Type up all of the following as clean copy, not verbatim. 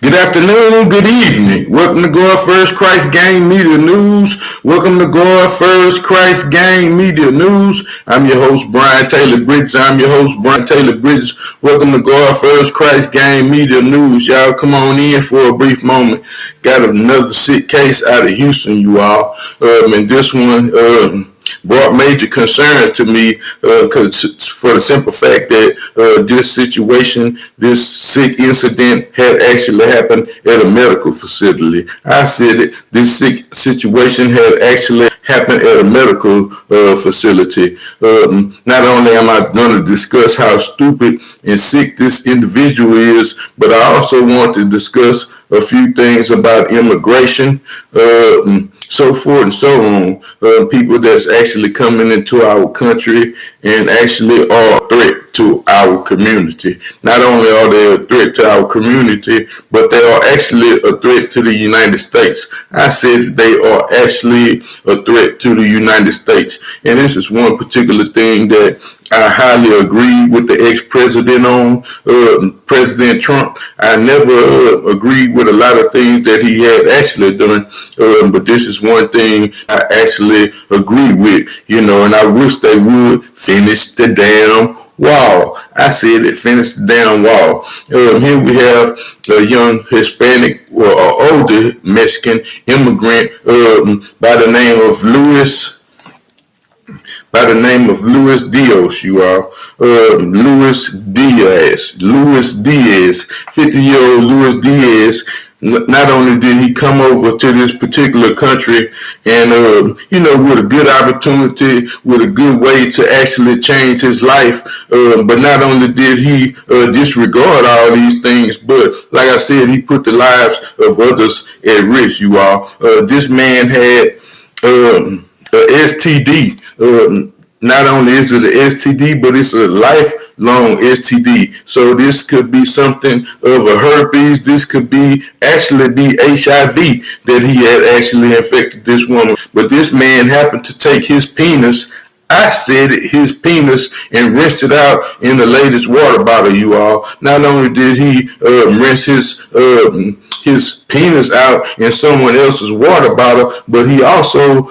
Good afternoon, good evening. Welcome to God First Christ Gang Media News. Welcome to God First Christ Gang Media News. I'm your host, Brian Taylor Bridges. Welcome to God First Christ Gang Media News. Y'all come on in for a brief moment. Got another sick case out of Houston, you all. And this one brought major concern to me because for the simple fact that this sick incident had actually happened at a medical facility. I said it, this sick situation had actually happened at a medical facility. Not only am I going to discuss how stupid and sick this individual is, but I also want to discuss a few things about immigration, so forth and so on. People that's actually coming into our country and actually are a threat to our community. Not only are they a threat to our community, but they are actually a threat to the United States. I said they are actually a threat to the United States. And this is one particular thing that I highly agree with the ex-president on, President Trump. I never agreed with a lot of things that he had actually done, but this is one thing I actually agree with, and I wish they would finish the damn wall. I said it, finish the damn wall. Here we have a young Hispanic or older Mexican immigrant by the name of Luis Diaz, you all. Luis Diaz, 50-year-old Luis Diaz. Not only did he come over to this particular country and, with a good opportunity, with a good way to actually change his life, but not only did he disregard all these things, but like I said, he put the lives of others at risk, you all. This man had a STD. Not only is it an STD, but it's a lifelong STD. So this could be something of a herpes. This could actually be HIV that he had actually infected this woman. But this man happened to take his penis, his penis, and rinsed it out in the latest water bottle, you all. Not only did he rinse his penis out in someone else's water bottle, but he also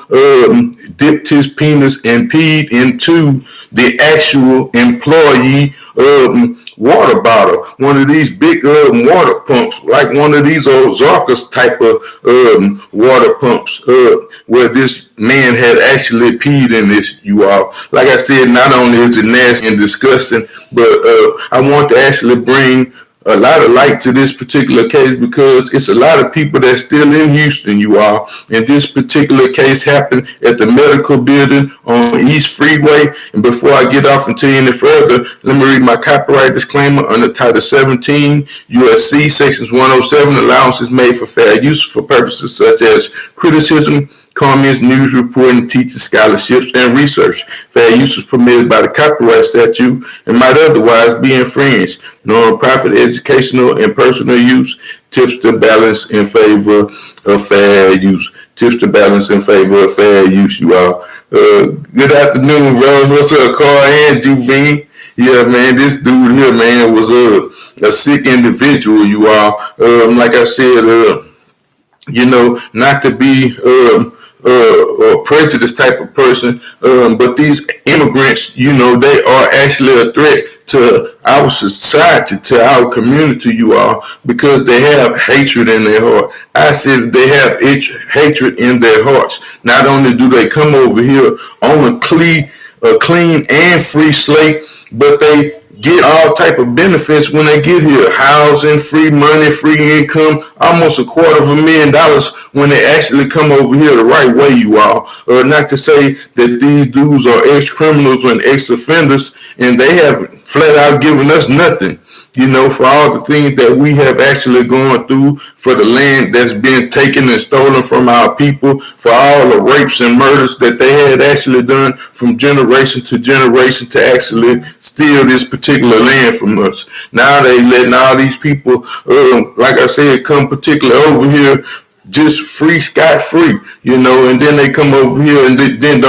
dipped his penis and peed into the actual employee water bottle. One of these big water pumps, like one of these old Zarkas type of water pumps, where this man had actually peed in this, you all. Like I said, not only is it nasty and disgusting, but I want to actually bring a lot of light to this particular case because it's a lot of people that's still in Houston, you all. And this particular case happened at the medical building on East Freeway. And before I get off and tell you any further, let me read my copyright disclaimer under Title 17, USC, Sections 107, allowances made for fair use for purposes such as criticism, comments, news reporting, teaching, scholarships, and research. Fair use is permitted by the copyright statute and might otherwise be infringed. Non-profit, educational, and personal use tips to balance in favor of fair use. You all. Good afternoon, bro. What's up, Carl and Juvine? Yeah, man, this dude here, man, was a sick individual, you all. Like I said, not to be a prejudiced type of person, but these immigrants, they are actually a threat to our society, to our community, you all, because they have hatred in their heart. I said they have hatred in their hearts. Not only do they come over here on a clean and free slate, but they get all type of benefits when they get here. Housing, free money, free income, almost $250,000 when they actually come over here the right way, you all. Not to say that these dudes are ex-criminals and ex-offenders, and they haven't flat out given us nothing, for all the things that we have actually gone through, for the land that's been taken and stolen from our people, for all the rapes and murders that they had actually done from generation to generation to actually steal this particular land from us. Now they letting all these people, like I said, come particularly over here just free, scot-free, and then they come over here and then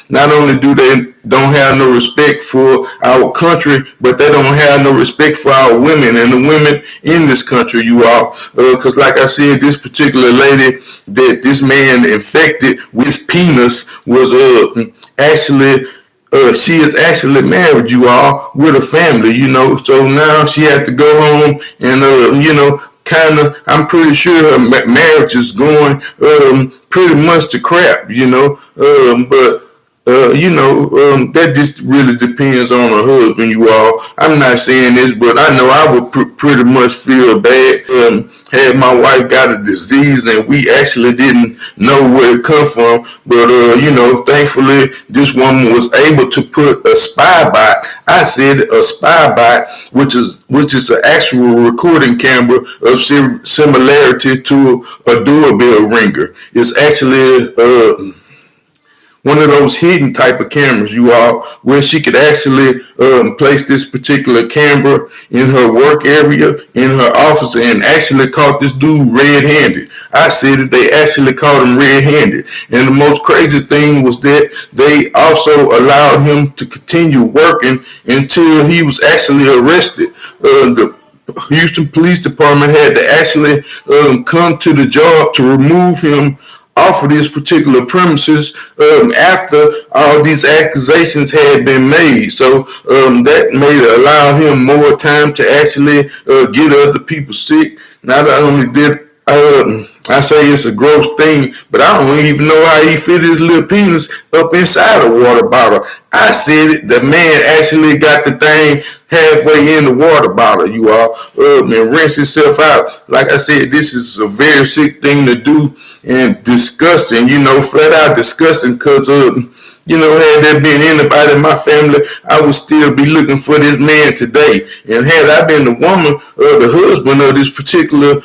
not only do they don't have no respect for our country, but they don't have no respect for our women and the women in this country, you all. Because like I said, this particular lady that this man infected with penis was actually she is actually married, you all, with a family, So now she had to go home and I'm pretty sure her marriage is going pretty much to crap, but that just really depends on her husband, you all. I'm not saying this, but I know I would pretty much feel bad had my wife got a disease and we actually didn't know where it come from. But, thankfully, this woman was able to put a spy bot. I said a spy bot, which is an actual recording camera of similarity to a doorbell ringer. It's actually one of those hidden type of cameras, you all, where she could actually place this particular camera in her work area, in her office, and actually caught this dude red-handed. I said that they actually caught him red-handed. And the most crazy thing was that they also allowed him to continue working until he was actually arrested. The Houston Police Department had to actually come to the job to remove him off of this particular premises after all these accusations had been made. So that may allow him more time to actually get other people sick. Not only did I say it's a gross thing, but I don't even know how he fit his little penis up inside a water bottle. I said it, the man actually got the thing halfway in the water bottle, you all, and rinse himself out. Like I said, this is a very sick thing to do and disgusting, flat out disgusting, because had there been anybody in my family, I would still be looking for this man today. And had I been the woman or the husband of this particular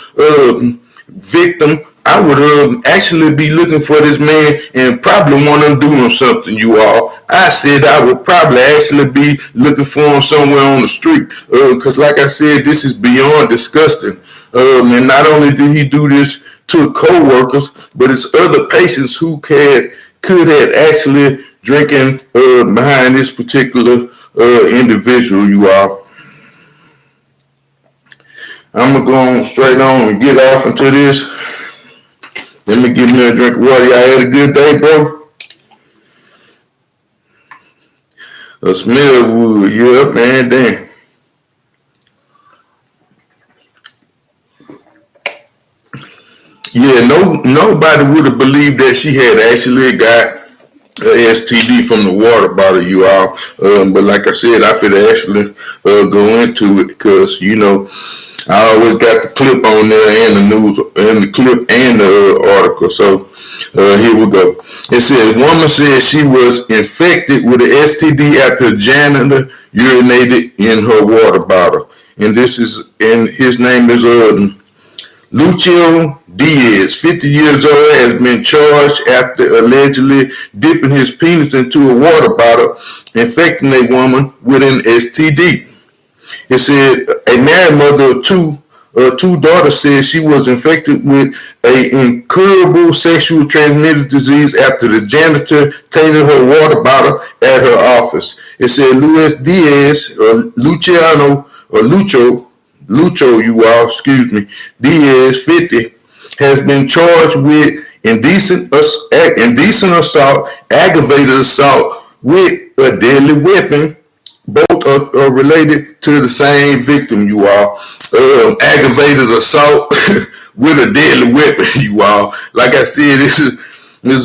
victim, I would actually be looking for this man and probably want to do him something, you all. I said I would probably actually be looking for him somewhere on the street, because like I said, this is beyond disgusting. And not only did he do this to co-workers, but it's other patients who could have actually drinking behind this particular individual, you all. I'm going to go on straight on and get off into this. Let me give me a drink of water. Y'all had a good day, bro? A smell of wood. Yeah, man, damn. Yeah, nobody would have believed that she had actually got STD from the water bottle, you all. But like I said, I could actually go into it because, I always got the clip on there and the news and the clip and the article. So here we go. It says, woman said she was infected with an STD after a janitor urinated in her water bottle. And his name is Lucio Diaz, 50 years old, has been charged after allegedly dipping his penis into a water bottle, infecting a woman with an STD. It said a married mother of two daughters said she was infected with an incurable sexual transmitted disease after the janitor tainted her water bottle at her office. It said Luis Diaz, Lucho, you all, excuse me, Diaz, 50, has been charged with indecent assault, aggravated assault with a deadly weapon. Both are related to the same victim, you all. Aggravated assault with a deadly weapon, you all. Like I said, this is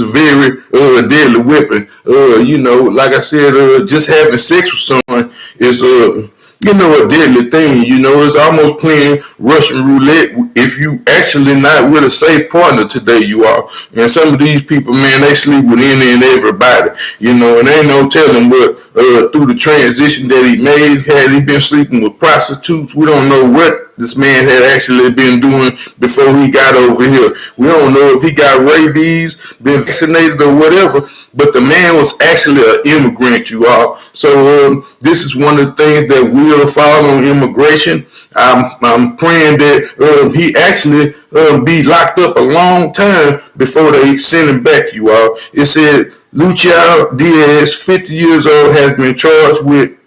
a very deadly weapon. Like I said, just having sex with someone is a deadly thing. It's almost playing Russian roulette if you actually not with a safe partner today, you are. And some of these people, man, they sleep with any and everybody, and ain't no telling what through the transition that he made. Had he been sleeping with prostitutes? We don't know what this man had actually been doing before he got over here. We don't know if he got rabies, been vaccinated or whatever, but the man was actually an immigrant, you all. So this is one of the things that will fall on immigration. I'm praying that he actually be locked up a long time before they send him back, you all. It said Lucio Diaz, 50 years old, has been charged with,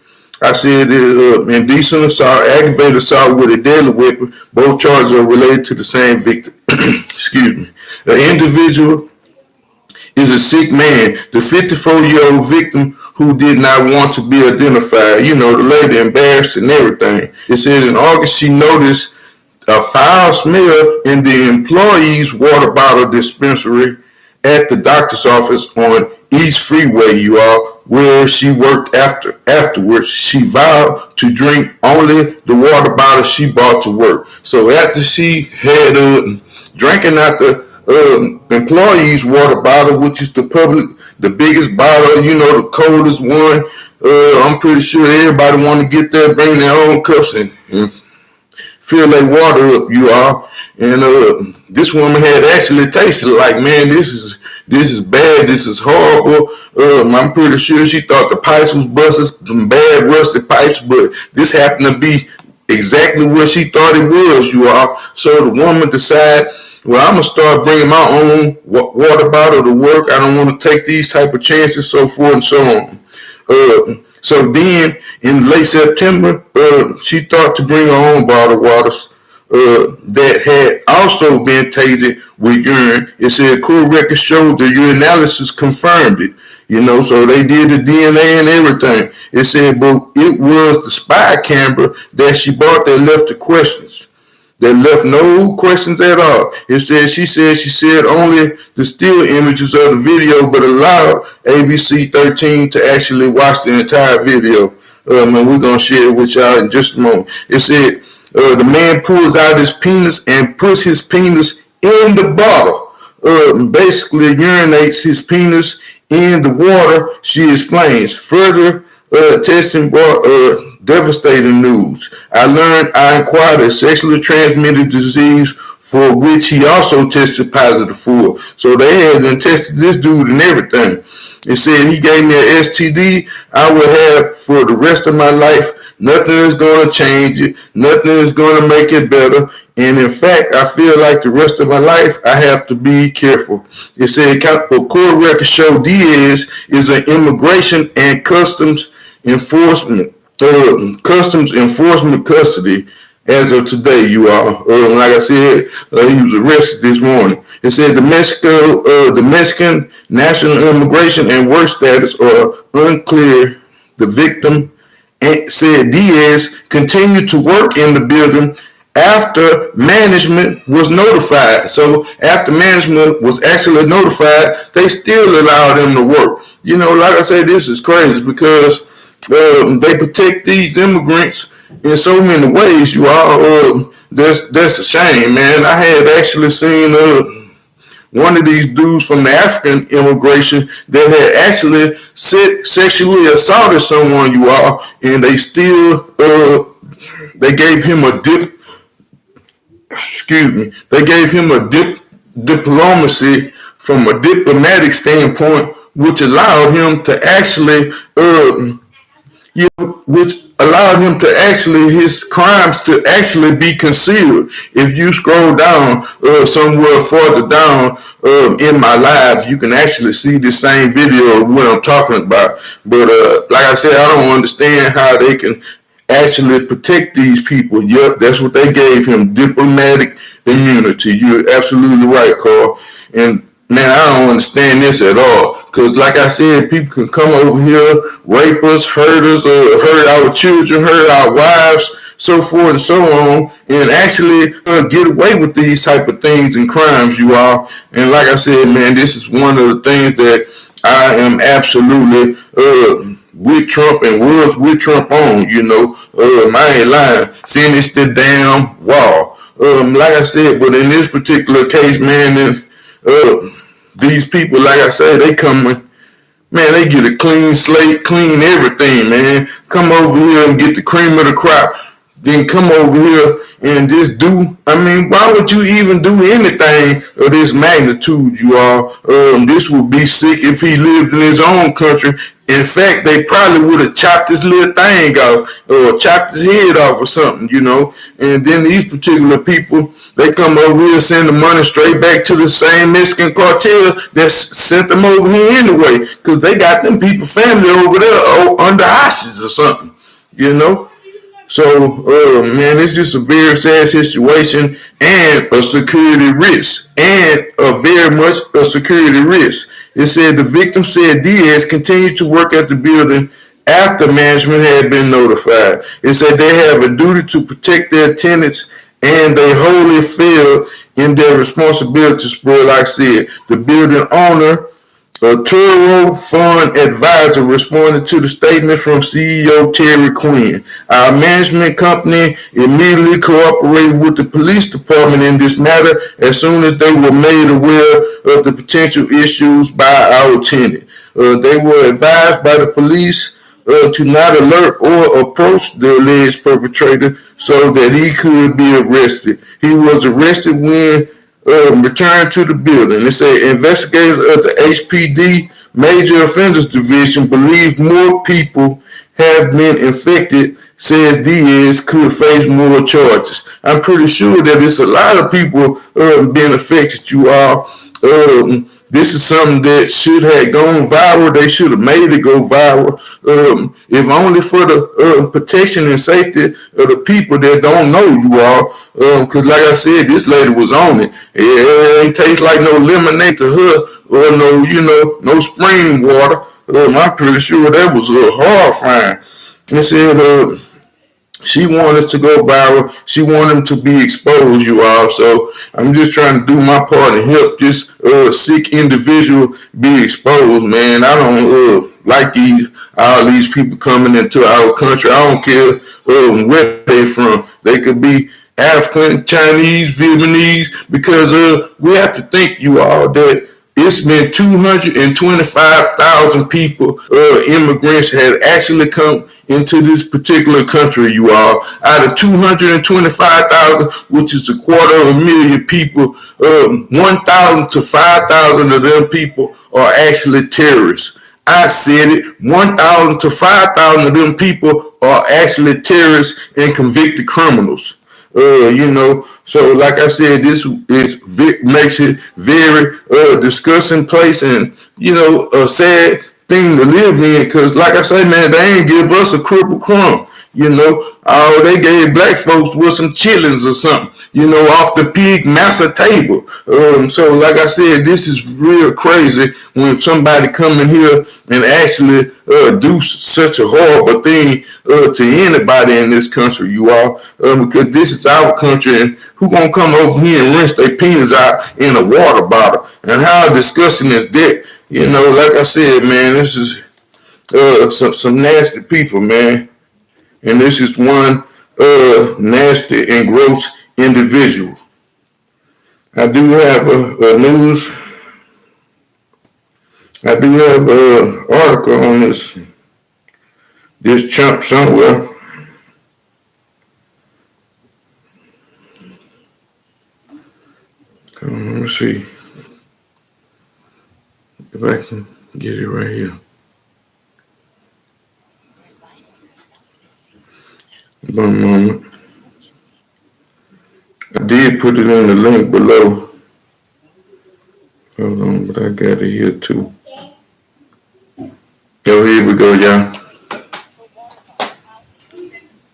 indecent assault, aggravated assault with a deadly weapon. Both charges are related to the same victim. Excuse me. The individual is a sick man. The 54-year-old victim, who did not want to be identified, the lady embarrassed and everything. It said in August she noticed a foul smell in the employee's water bottle dispensary at the doctor's office on East Freeway, you all, where she worked afterwards. She vowed to drink only the water bottle she bought to work. So after she had drinking out the employee's water bottle, which is the biggest bottle, the coldest one, I'm pretty sure everybody want to get there, bring their own cups and fill their water up, you all. And this woman had actually tasted like, man, this is bad. This is horrible. I'm pretty sure she thought the pipes was busted, some bad rusted pipes, but this happened to be exactly what she thought it was, you all. So the woman decided, well, I'm going to start bringing my own water bottle to work. I don't want to take these type of chances, so forth and so on. So then, in late September, she thought to bring her own bottled waters that had also been tainted with urine. It said court records showed the urinalysis confirmed it. So they did the DNA and everything. It said, but it was the spy camera that she bought that left the questions. That left no questions at all. It said she said only the still images of the video, but allowed ABC 13 to actually watch the entire video. And we're gonna share it with y'all in just a moment. It said the man pulls out his penis and puts his penis in the bottle. Basically urinates his penis in the water. She explains. Further testing brought devastating news. I inquired a sexually transmitted disease for which he also tested positive for. So they had tested this dude and everything. It said he gave me an STD I will have for the rest of my life. Nothing is going to change it. Nothing is going to make it better. And in fact, I feel like the rest of my life, I have to be careful. It said court records show Diaz is an immigration and customs enforcement custody as of today, you all. Like I said, he was arrested this morning. It said the Mexican national immigration and work status are unclear. The victim said Diaz continued to work in the building after management was notified. So after management was actually notified, they still allowed him to work. Like I said, this is crazy because they protect these immigrants in so many ways, you all. That's a shame, man. I had actually seen one of these dudes from the African immigration that had actually sexually assaulted someone, you all, and they still they gave him a diplomacy from a diplomatic standpoint, which allowed him to actually his crimes to actually be concealed. If you scroll down somewhere further down in my live, you can actually see the same video of what I'm talking about. But like I said, I don't understand how they can actually protect these people. Yep, that's what they gave him, diplomatic immunity. You're absolutely right, Carl. And man, I don't understand this at all. Because like I said, people can come over here, rape us, hurt us, hurt our children, hurt our wives, so forth and so on, and actually get away with these type of things and crimes, you all. And like I said, man, this is one of the things that I am absolutely with Trump and was with Trump on, I ain't lying. Finish the damn wall. Like I said, but in this particular case, man, these people, like I said, they coming Man, they get a clean slate, clean everything, man. Come over here and get the cream of the crop. Then come over here and just do. I mean, why would you even do anything of this magnitude, you all? This would be sick if he lived in his own country. In fact, they probably would have chopped this little thing off or chopped his head off or something, you know. And then these particular people, they come over here and send the money straight back to the same Mexican cartel that sent them over here anyway, because they got them people family over there under hostage or something, you know. So, man, it's just a very sad situation and a security risk, and a very much a security risk. It said the victim said Diaz continued to work at the building after management had been notified. It said they have a duty to protect their tenants, and they wholly failed in their responsibilities. But like I said, the building owner, a Turo Fund advisor, responded to the statement from CEO Terry Quinn. Our management company immediately cooperated with the police department in this matter as soon as they were made aware of the potential issues by our tenant. They were advised by the police to not alert or approach the alleged perpetrator so that he could be arrested. He was arrested when returned to the building. It said investigators of the HPD Major Offenders Division believe more people have been infected, says Diaz could face more charges. I'm pretty sure that it's a lot of people being affected, you all. This is something that should have gone viral. They should have made it go viral. If only for the protection and safety of the people that don't know, you all. Because like I said, this lady was on it. It ain't taste like no lemonade to her or no spring water. I'm pretty sure that was horrifying. It said she wanted to go viral. She wanted them to be exposed, you all. So I'm just trying to do my part and help this sick individual be exposed, man. I don't like all these people coming into our country. I don't care where they're from. They could be African, Chinese, Vietnamese, because we have to think, you all, that it's been 225,000 people, immigrants, have actually come into this particular country, you all. Out of 225,000, which is 250,000 people, 1,000 to 5,000 of them people are actually terrorists. I said it, 1,000 to 5,000 of them people are actually terrorists and convicted criminals. So like I said, this makes it very disgusting place, and a sad thing to live in, because like I say, man, they ain't give us a cripple crumb. They gave black folks with some chillings or something, off the pig massa table. So like I said, this is real crazy when somebody come in here and actually do such a horrible thing to anybody in this country, you all, because this is our country, and who gonna come over here and rinse their penis out in a water bottle? And how disgusting is that? Like I said, man, this is some nasty people, man. And this is one nasty and gross individual. I do have a news. I do have an article on this chump somewhere. Let me see if I can get it right here. One moment. I did put it in the link below. Hold on, but I got it here too. Here we go, y'all.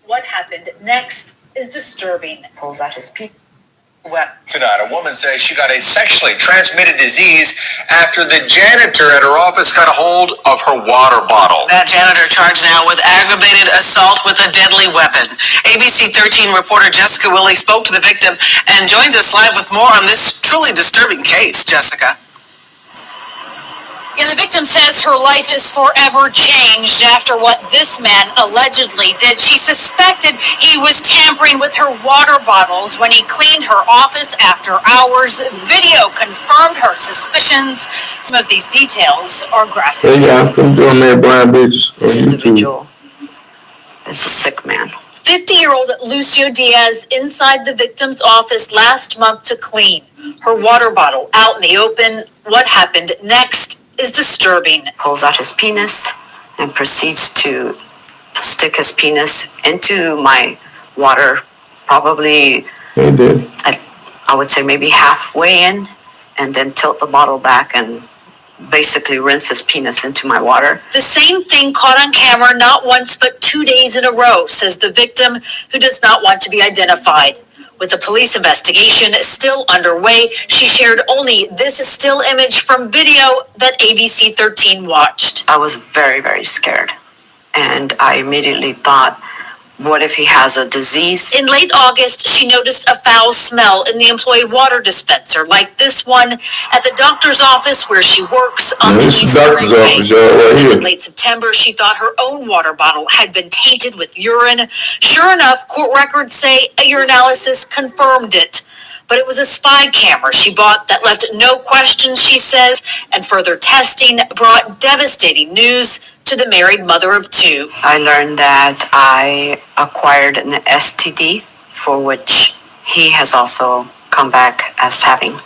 What happened next is disturbing. Pulls out his peep. Tonight, a woman says she got a sexually transmitted disease after the janitor at her office got a hold of her water bottle. That janitor charged now with aggravated assault with a deadly weapon. ABC 13 reporter Jessica Willey spoke to the victim and joins us live with more on this truly disturbing case. Jessica. Yeah, the victim says her life is forever changed after what this man allegedly did. She suspected he was tampering with her water bottles when he cleaned her office after hours. Video confirmed her suspicions. Some of these details are graphic. Hey, y'all, come join me at Blind Bitches on This YouTube. individual is a sick man. 50-year-old Lucio Diaz inside the victim's office last month to clean her water bottle out in the open. What happened next is disturbing. Pulls out his penis and proceeds to stick his penis into my water, probably, Hey, dude. I would say maybe halfway in, and then tilt the bottle back and basically rinse his penis into my water. The same thing caught on camera not once but 2 days in a row, says the victim, who does not want to be identified. With the police investigation still underway, she shared only this still image from video that ABC 13 watched. I was very, very scared. And I immediately thought, what if he has a disease? In late August, she noticed a foul smell in the employee water dispenser, like this one at the doctor's office where she works on the East doctor's Freeway. office, y'all, right here. In late September, she thought her own water bottle had been tainted with urine. Sure enough, court records say a urinalysis confirmed it. But it was a spy camera she bought that left no questions, she says, and further testing brought devastating news to the married mother of two. I learned that I acquired an STD, for which he has also come back as having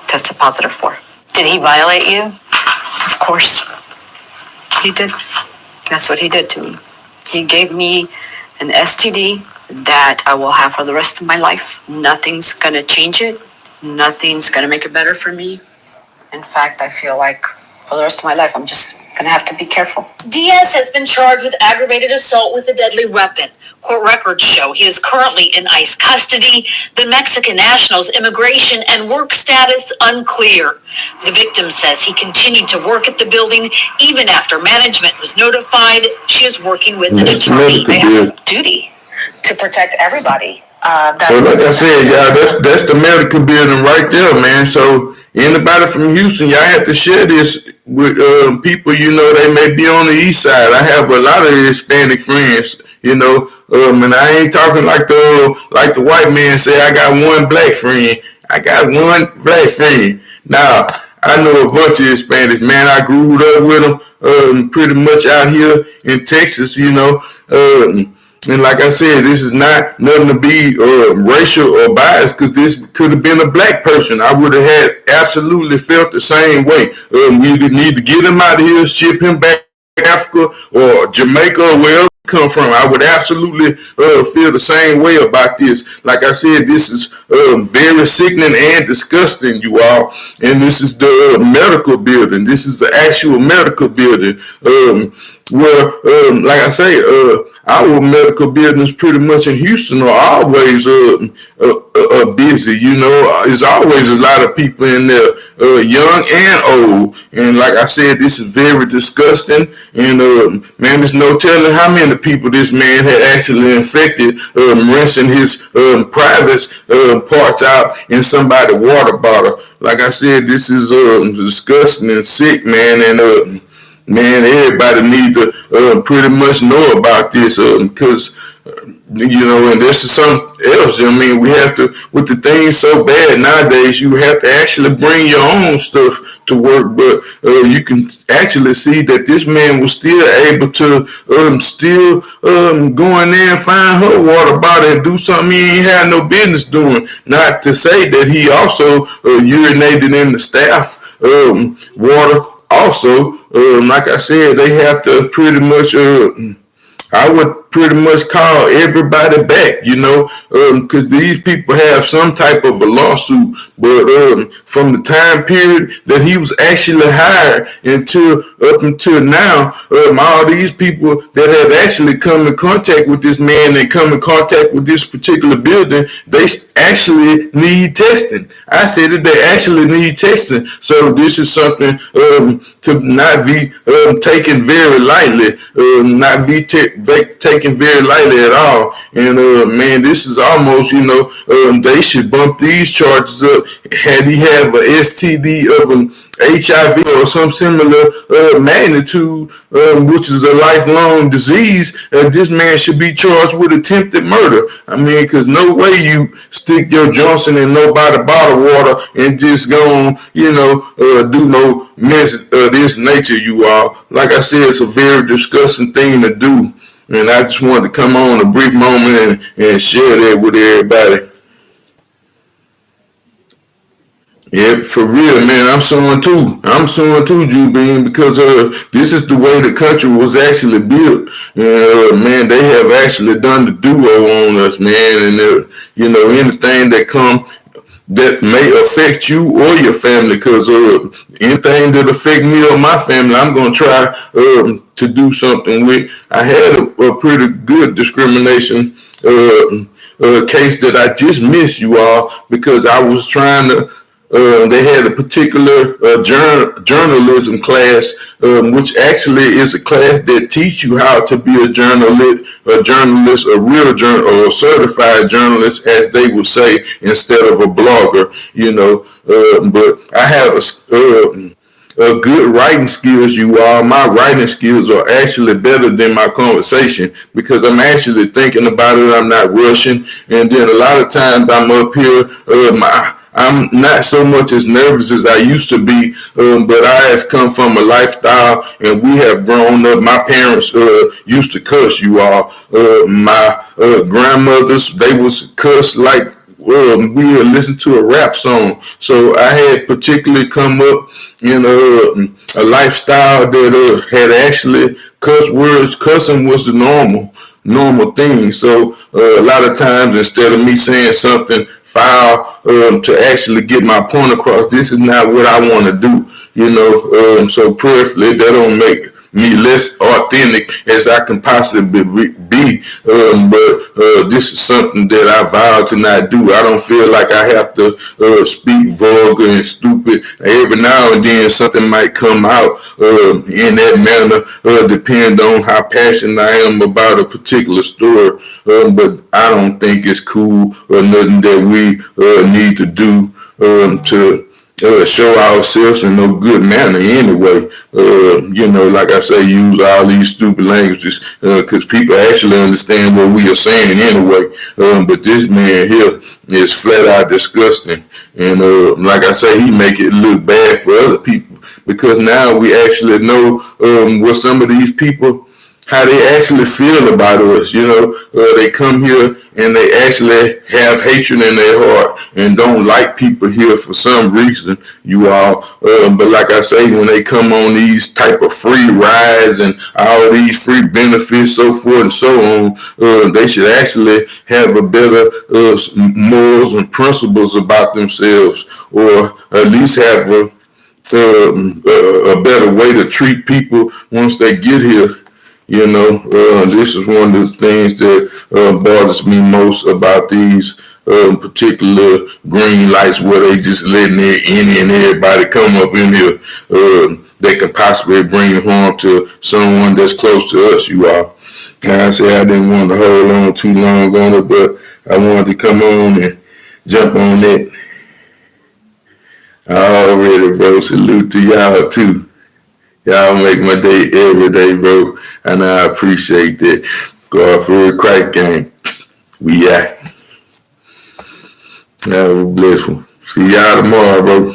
tested positive for. Did he violate you? Of course. He did. That's what he did to me. He gave me an STD that I will have for the rest of my life. Nothing's gonna change it. Nothing's gonna make it better for me. In fact, I feel like for the rest of my life, I'm just gonna have to be careful. Diaz has been charged with aggravated assault with a deadly weapon. Court records show he is currently in ICE custody. The Mexican national's immigration and work status unclear. The victim says he continued to work at the building even after management was notified. She is working with an attorney. They have a duty to protect everybody. So like I said, y'all, that's the medical building right there, man. So anybody from Houston, y'all have to share this with people, you know, they may be on the east side. I have a lot of Hispanic friends, you know, and I ain't talking like the white man say, I got one black friend. I got one black friend. Now, I know a bunch of Hispanics, man. I grew up with them pretty much out here in Texas, you know. And like I said, this is not nothing to be racial or biased, because this could have been a black person. I would have had absolutely felt the same way. We need to get him out of here, ship him back to Africa or Jamaica or wherever he come from. I would absolutely feel the same way about this. Like I said, this is very sickening and disgusting, you all. And this is the medical building. This is the actual medical building. Like I say, our medical buildings pretty much in Houston are always busy. You know, there's always a lot of people in there, young and old. And like I said, this is very disgusting. And man, there's no telling how many people this man had actually infected, rinsing his private parts out in somebody's water bottle. Like I said, this is disgusting and sick, man. And man, everybody need to pretty much know about this, because you know, and this is something else. I mean, we have to, with the things so bad nowadays, you have to actually bring your own stuff to work. But you can actually see that this man was still able to go in there and find her water bottle and do something he ain't had no business doing. Not to say that he also urinated in the staff water. Also, like I said, they have to pretty much, I would pretty much call everybody back, you know, because these people have some type of a lawsuit. But from the time period that he was actually hired up until now, all these people that have actually come in contact with this man and come in contact with this particular building, they actually need testing. I said that they actually need testing. So this is something to not be taken very lightly, not be taken taken very lightly at all. And man, this is almost, they should bump these charges up. Had he have a STD of an HIV or some similar magnitude, which is a lifelong disease, this man should be charged with attempted murder. I mean, because no way you stick your Johnson in nobody bottled water and just go on, do no mess of this nature, you all. Like I said, it's a very disgusting thing to do. And I just wanted to come on a brief moment and share that with everybody. Yeah, for real, man. I'm suing too. Drew Bean, because this is the way the country was actually built. Man, they have actually done the duo on us, man. And anything that come that may affect you or your family, because anything that affect me or my family, I'm gonna try to do something with. I had a pretty good discrimination case that I just missed, you all, because I was trying to. They had a particular journalism class, which actually is a class that teach you how to be a journalist, a real or a certified journalist, as they would say, instead of a blogger. But I have a good writing skills, you all. My writing skills are actually better than my conversation, because I'm actually thinking about it. I'm not rushing, and then a lot of times I'm up here. I'm not so much as nervous as I used to be, but I have come from a lifestyle, and we have grown up. My parents used to cuss, you all. My grandmothers, they was cuss like we would listen to a rap song. So I had particularly come up in a lifestyle that had actually cuss words. Cussing was the normal thing. So a lot of times, instead of me saying something foul to actually get my point across, this is not what I want to do, so prayerfully that don't make me less authentic as I can possibly be, but this is something that I vow to not do. I don't feel like I have to speak vulgar and stupid. Every now and then something might come out in that manner, depend on how passionate I am about a particular story, but I don't think it's cool or nothing that we need to do to show ourselves in no good manner anyway. Like I say, use all these stupid languages because people actually understand what we are saying anyway. But this man here is flat out disgusting. And like I say, he make it look bad for other people, because now we actually know what some of these people, how they actually feel about us. They come here and they actually have hatred in their heart and don't like people here for some reason, you all. But like I say, when they come on these type of free rides and all these free benefits, so forth and so on, they should actually have a better morals and principles about themselves, or at least have a better way to treat people once they get here. This is one of the things that bothers me most about these particular green lights, where they just letting any and everybody come up in here that can possibly bring harm to someone that's close to us, you all. Like I said, I didn't want to hold on too long on it, but I wanted to come on and jump on that. Already, bro. Salute to y'all too. Y'all make my day every day, bro, and I appreciate that. God for a crack game. We out. Have a blessed one. See y'all tomorrow, bro.